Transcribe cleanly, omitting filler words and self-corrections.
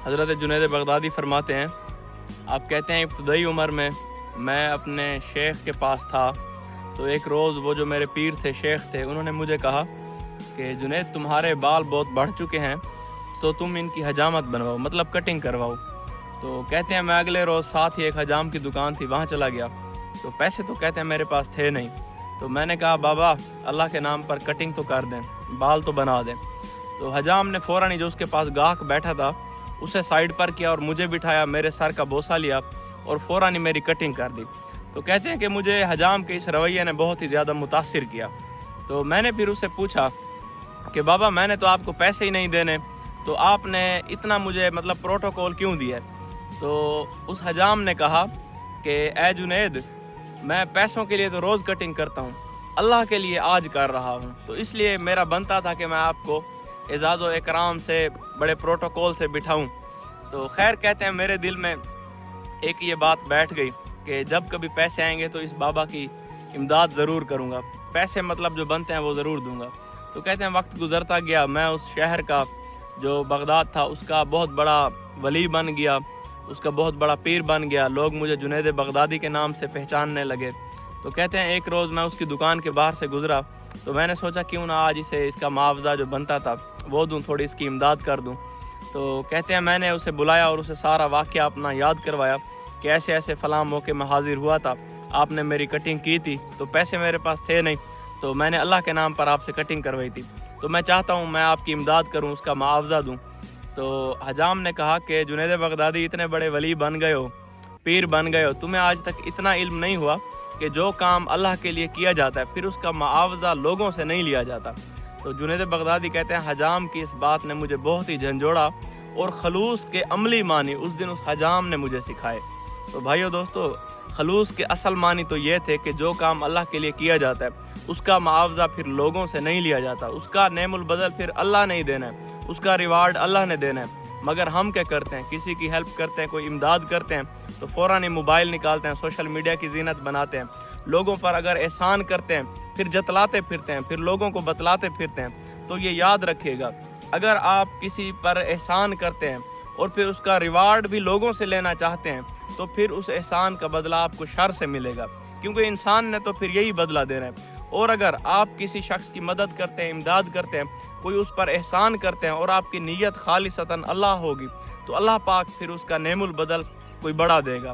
حضرت جنید بغدادی فرماتے ہیں، آپ کہتے ہیں ابتدائی عمر میں میں اپنے شیخ کے پاس تھا، تو ایک روز وہ جو میرے پیر تھے، شیخ تھے، انہوں نے مجھے کہا کہ جنید تمہارے بال بہت بڑھ چکے ہیں تو تم ان کی حجامت بنواؤ، مطلب کٹنگ کرواؤ۔ تو کہتے ہیں میں اگلے روز ساتھ ہی ایک حجام کی دکان تھی، وہاں چلا گیا۔ تو پیسے تو کہتے ہیں میرے پاس تھے نہیں، تو میں نے کہا بابا اللہ کے نام پر کٹنگ تو کر دیں، بال تو بنا دیں۔ تو حجام نے فوراً ہی جو اس کے پاس گاہک بیٹھا تھا اسے سائیڈ پر کیا اور مجھے بٹھایا، میرے سر کا بوسہ لیا اور فوراً ہی میری کٹنگ کر دی۔ تو کہتے ہیں کہ مجھے حجام کے اس رویے نے بہت ہی زیادہ متاثر کیا۔ تو میں نے پھر اسے پوچھا کہ بابا میں نے تو آپ کو پیسے ہی نہیں دینے، تو آپ نے اتنا مجھے مطلب پروٹوکول کیوں دیا ہے؟ تو اس حجام نے کہا کہ اے جنید، میں پیسوں کے لیے تو روز کٹنگ کرتا ہوں، اللہ کے لیے آج کر رہا ہوں، تو اس لیے میرا بنتا تھا کہ میں آپ کو اعزاز و اکرام سے، بڑے پروٹوکول سے بٹھاؤں۔ تو خیر کہتے ہیں میرے دل میں ایک یہ بات بیٹھ گئی کہ جب کبھی پیسے آئیں گے تو اس بابا کی امداد ضرور کروں گا، پیسے مطلب جو بنتے ہیں وہ ضرور دوں گا۔ تو کہتے ہیں وقت گزرتا گیا، میں اس شہر کا جو بغداد تھا اس کا بہت بڑا ولی بن گیا، اس کا بہت بڑا پیر بن گیا، لوگ مجھے جنید بغدادی کے نام سے پہچاننے لگے۔ تو کہتے ہیں ایک روز میں اس کی دکان کے باہر سے گزرا تو میں نے سوچا کیوں نہ آج اسے اس کا معاوضہ جو بنتا تھا وہ دوں، تھوڑی اس کی امداد کر دوں۔ تو کہتے ہیں میں نے اسے بلایا اور اسے سارا واقعہ اپنا یاد کروایا کہ ایسے ایسے فلاں موقع میں حاضر ہوا تھا، آپ نے میری کٹنگ کی تھی، تو پیسے میرے پاس تھے نہیں، تو میں نے اللہ کے نام پر آپ سے کٹنگ کروائی تھی، تو میں چاہتا ہوں میں آپ کی امداد کروں، اس کا معاوضہ دوں۔ تو حجام نے کہا کہ جنید بغدادی اتنے بڑے ولی بن گئے ہو، پیر بن گئے ہو، تمہیں آج تک اتنا علم نہیں ہوا کہ جو کام اللہ کے لیے کیا جاتا ہے پھر اس کا معاوضہ لوگوں سے نہیں لیا جاتا۔ تو جنید بغدادی کہتے ہیں حجام کی اس بات نے مجھے بہت ہی جھنجھوڑا اور خلوص کے عملی معنی اس دن اس حجام نے مجھے سکھائے۔ تو بھائیو دوستو، خلوص کے اصل معنی تو یہ تھے کہ جو کام اللہ کے لیے کیا جاتا ہے اس کا معاوضہ پھر لوگوں سے نہیں لیا جاتا، اس کا نعم البدل پھر اللہ نہیں دینا ہے، اس کا ریوارڈ اللہ نے دینا ہے۔ مگر ہم کیا کرتے ہیں، کسی کی ہیلپ کرتے ہیں، کوئی امداد کرتے ہیں تو فوراً ہی موبائل نکالتے ہیں، سوشل میڈیا کی زینت بناتے ہیں، لوگوں پر اگر احسان کرتے ہیں پھر جتلاتے پھرتے ہیں، پھر لوگوں کو بتلاتے پھرتے ہیں۔ تو یہ یاد رکھیے گا، اگر آپ کسی پر احسان کرتے ہیں اور پھر اس کا ریوارڈ بھی لوگوں سے لینا چاہتے ہیں تو پھر اس احسان کا بدلہ آپ کو شر سے ملے گا، کیونکہ انسان نے تو پھر یہی بدلہ دینا ہے۔ اور اگر آپ کسی شخص کی مدد کرتے ہیں، امداد کرتے ہیں، کوئی اس پر احسان کرتے ہیں اور آپ کی نیت خالصتاً اللہ ہوگی تو اللہ پاک پھر اس کا نعم البدل کوئی بڑا دے گا۔